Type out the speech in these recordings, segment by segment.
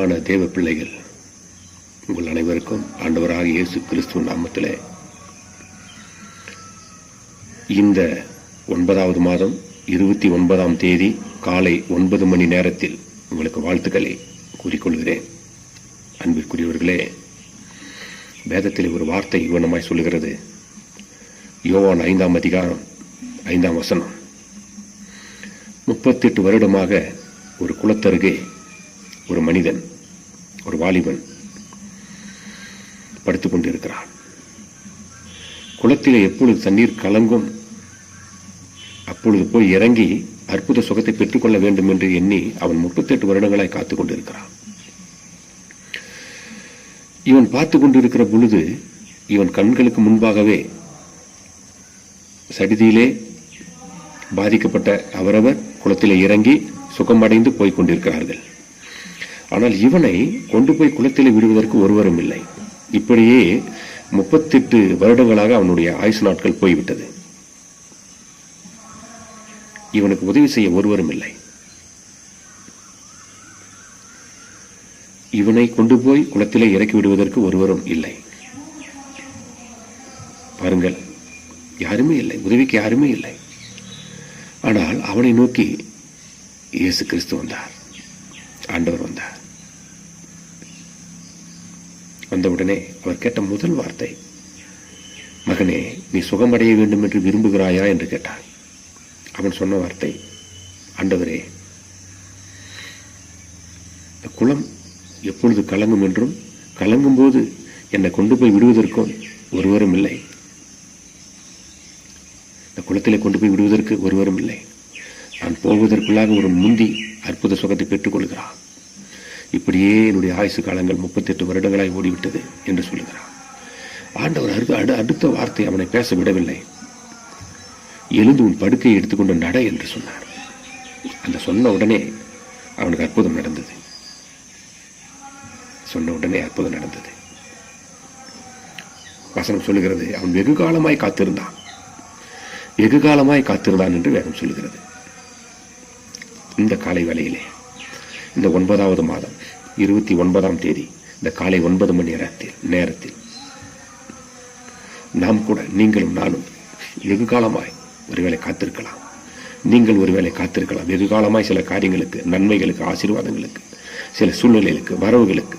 அருமையான தேவ பிள்ளைகள், உங்கள் அனைவருக்கும் ஆண்டவராக இயேசு கிறிஸ்துவ நாமத்திலே இந்த 9வது மாதம் 29ஆம் தேதி காலை 9 மணி நேரத்தில் உங்களுக்கு வாழ்த்துக்களை கூறிக்கொள்கிறேன். அன்பிற்குரியவர்களே, வேதத்தில் ஒரு வார்த்தை இவ்வனமாய் சொல்லுகிறது. யோவான் 5ஆம் அதிகாரம் 5ஆம் வசனம். 38 வருடமாக ஒரு குளத்தருகே ஒரு மனிதன், ஒரு வாலிபன் படுத்துக் கொண்டிருக்கிறான். குளத்திலே எப்பொழுது தண்ணீர் கலங்கும் அப்பொழுது போய் இறங்கி அற்புத சுகத்தை பெற்றுக்கொள்ள வேண்டும் என்று எண்ணி அவன் 38 வருடங்களாய் காத்துக் கொண்டிருக்கிறான். இவன் பார்த்து கொண்டிருக்கிற பொழுது இவன் கண்களுக்கு முன்பாகவே சடிதியிலே பாதிக்கப்பட்ட அவரவர் குளத்திலே இறங்கி சுகமடைந்து போய் கொண்டிருக்கிறார்கள். ஆனால் இவனை கொண்டு போய் குளத்திலே விடுவதற்கு ஒருவரும் இல்லை. இப்படியே 38 வருடங்களாக அவனுடைய ஆயுசு நாட்கள் போய்விட்டது. இவனுக்கு உதவி செய்ய ஒருவரும் இல்லை. இவனை கொண்டு போய் குளத்திலே இறக்கி விடுவதற்கு ஒருவரும் இல்லை. பாருங்கள், யாருமே இல்லை, உதவிக்கு யாருமே இல்லை. ஆனால் அவனை நோக்கி இயேசு கிறிஸ்து வந்தார், ஆண்டவர் வந்தார். வந்தவுடனே அவர் கேட்ட முதல் வார்த்தை, மகனே, நீ சுகமடைய வேண்டும் என்று விரும்புகிறாயா என்று கேட்டார். அவன் சொன்ன வார்த்தை, ஆண்டவரே, இந்த குளம் எப்பொழுது கலங்கும் என்றும் கலங்கும் போது என்னை கொண்டு போய் விடுவதற்கும் ஒருவரும் இல்லை. இந்த குளத்திலே கொண்டு போய் விடுவதற்கு ஒருவரும் இல்லை. நான் போவதற்குள்ளாக ஒரு முந்தி அற்புத சுகத்தை பெற்றுக் கொள்கிறான். இப்படியே என்னுடைய ஆயுசு காலங்கள் 38 வருடங்களாய் ஓடிவிட்டது என்று சொல்லுகிறான். ஆண்டவர் அடுத்த வார்த்தை அவனை பேச விடவில்லை. எழுந்து உன் படுக்கையை எடுத்துக்கொண்டு நட என்று சொன்னார். அந்த சொன்ன உடனே அவனுக்கு அற்புதம் நடந்தது. சொன்ன உடனே அற்புதம் நடந்தது. வசனம் சொல்லுகிறது, அவன் வெகு காலமாய் காத்திருந்தான், வெகு காலமாய் காத்திருந்தான் என்று வேதம் சொல்லுகிறது. இந்த காலை வேளையிலே, இந்த 9வது மாதம் 29ஆம் தேதி இந்த காலை 9 மணி நேரத்தில் நாம் கூட, நீங்களும் நானும் வெகு காலமாய் ஒருவேளை காத்திருக்கலாம். நீங்கள் ஒருவேளை காத்திருக்கலாம். வெகு காலமாய் சில காரியங்களுக்கு, நன்மைகளுக்கு, ஆசீர்வாதங்களுக்கு, சில சூழ்நிலைகளுக்கு, வரவுகளுக்கு,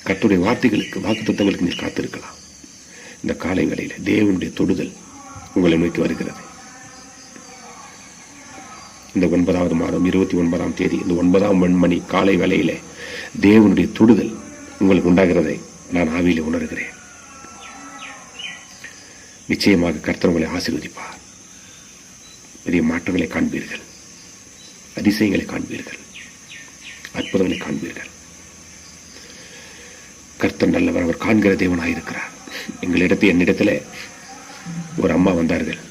கர்த்தருடைய வார்த்தைகளுக்கு, வாக்குத்தத்தங்களுக்கு நீர் காத்திருக்கலாம். இந்த காலை வேளையில தேவனுடைய தொடுதல் உங்களை நோக்கி வருகிறது. இந்த 9வது மாதம் 29ஆம் தேதி இந்த 9ஆம் மணி காலை வேளையிலே தேவனுடைய தொடுதல் உங்களுக்கு உண்டாகிறதை நான் ஆவியிலே உணர்கிறேன். நிச்சயமாக கர்த்தர் உங்களை ஆசீர்வதிப்பார். பெரிய மாற்றங்களை காண்பீர்கள், அதிசயங்களை காண்பீர்கள், அற்புதங்களை காண்பீர்கள். கர்த்தர் நல்லவர், அவர் காண்கிற தேவனாயிருக்கிறார். என்னிடத்துல ஒரு அம்மா வந்தார்கள்,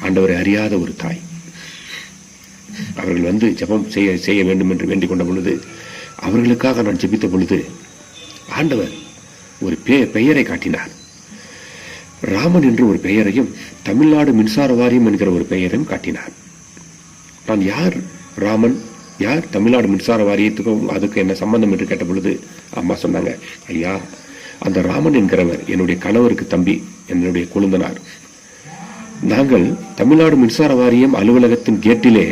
ஆண்டவரை அறியாத ஒரு தாய். அவர்கள் வந்து ஜெபம் செய்ய வேண்டும் என்று வேண்டிக் கொண்ட பொழுது, அவர்களுக்காக நான் ஜெபித்த பொழுது ஆண்டவர் ஒரு பெயரை காட்டினார். ராமன் என்று ஒரு பெயரையும், தமிழ்நாடு மின்சார வாரியம் என்கிற ஒரு பெயரையும் காட்டினார். நான் யார் ராமன், யார் தமிழ்நாடு மின்சார வாரியத்துக்கும் அதுக்கு என்ன சம்பந்தம் என்று கேட்ட பொழுது அம்மா சொன்னாங்க, ஐயா, அந்த ராமன் என்கிறவர் என்னுடைய கணவருக்கு தம்பி, என்னுடைய கொழுந்தனார். நாங்கள் தமிழ்நாடு மின்சார வாரியம் அலுவலகத்தின் கேட்டிலே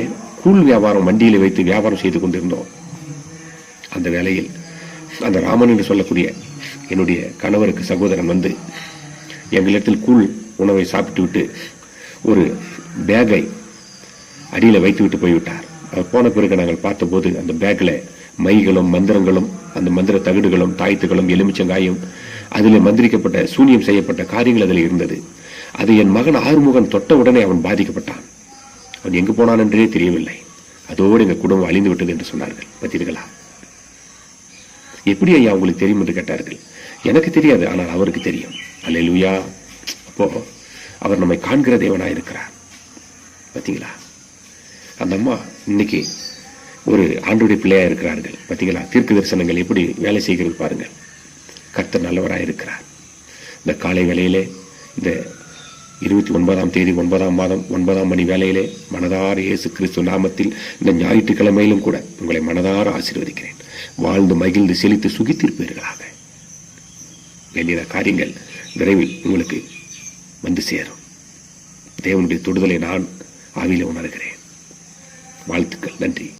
கூழ் வியாபாரம் வண்டியிலே வைத்து வியாபாரம் செய்து கொண்டிருந்தோம். அந்த வேளையில் அந்த ராமன் என்று சொல்லக்கூடிய என்னுடைய கணவருக்கு சகோதரன் வந்து எங்களிடத்தில் கூழ் உணவை சாப்பிட்டு விட்டு ஒரு பேக்கை அடியில் வைத்து விட்டு போய்விட்டார். அவர் போன பிறகு நாங்கள் பார்த்தபோது அந்த பேக்கில் மைகளும் மந்திரங்களும், அந்த மந்திர தகடுகளும், தாய்த்துகளும், எலுமிச்சங்காயும், அதில் மந்திரிக்கப்பட்ட சூனியம் செய்யப்பட்ட காரியங்கள் அதில் இருந்தது. அது என் மகன் ஆறுமுகன் தொட்ட உடனே அவன் பாதிக்கப்பட்டான். அவன் எங்கு போனான் என்றே தெரியவில்லை. அதோடு எங்கள் குடும்பம் அழிந்து விட்டது என்று சொன்னார்கள். பார்த்தீர்களா? எப்படி ஐயா உங்களுக்கு தெரியும் என்று கேட்டார்கள். எனக்கு தெரியாது, ஆனால் அவருக்கு தெரியும். அல்லேலூயா. அப்போ அவர் நம்மை காண்கிற தேவனாயிருக்கிறார். பார்த்தீங்களா? அந்த அம்மா இன்னைக்கு ஒரு ஆண்டவருடைய பிள்ளையா இருக்கிறார்கள். பார்த்தீங்களா? தீர்க்க தரிசனங்கள் எப்படி வேலை செய்கிறது பாருங்கள். கர்த்தர் நல்லவராயிருக்கிறார். இந்த காலை வேளையிலே, இந்த 29ஆம் தேதி 9ஆம் மாதம் 9ஆம் மணி வேளையிலே மனதார இயேசு கிறிஸ்து நாமத்தில் இந்த ஞாயிற்றுக்கிழமையிலும் கூட உங்களை மனதார ஆசீர்வதிக்கிறேன். வாழ்ந்து மகிழ்ந்து செழித்து சுகித்திருப்பீர்களாக. வேண்டிய காரியங்கள் விரைவில் உங்களுக்கு வந்து சேரும். தேவனுடைய தொடுதலை நான் ஆவியில உணர்கிறேன். வாழ்த்துக்கள். நன்றி.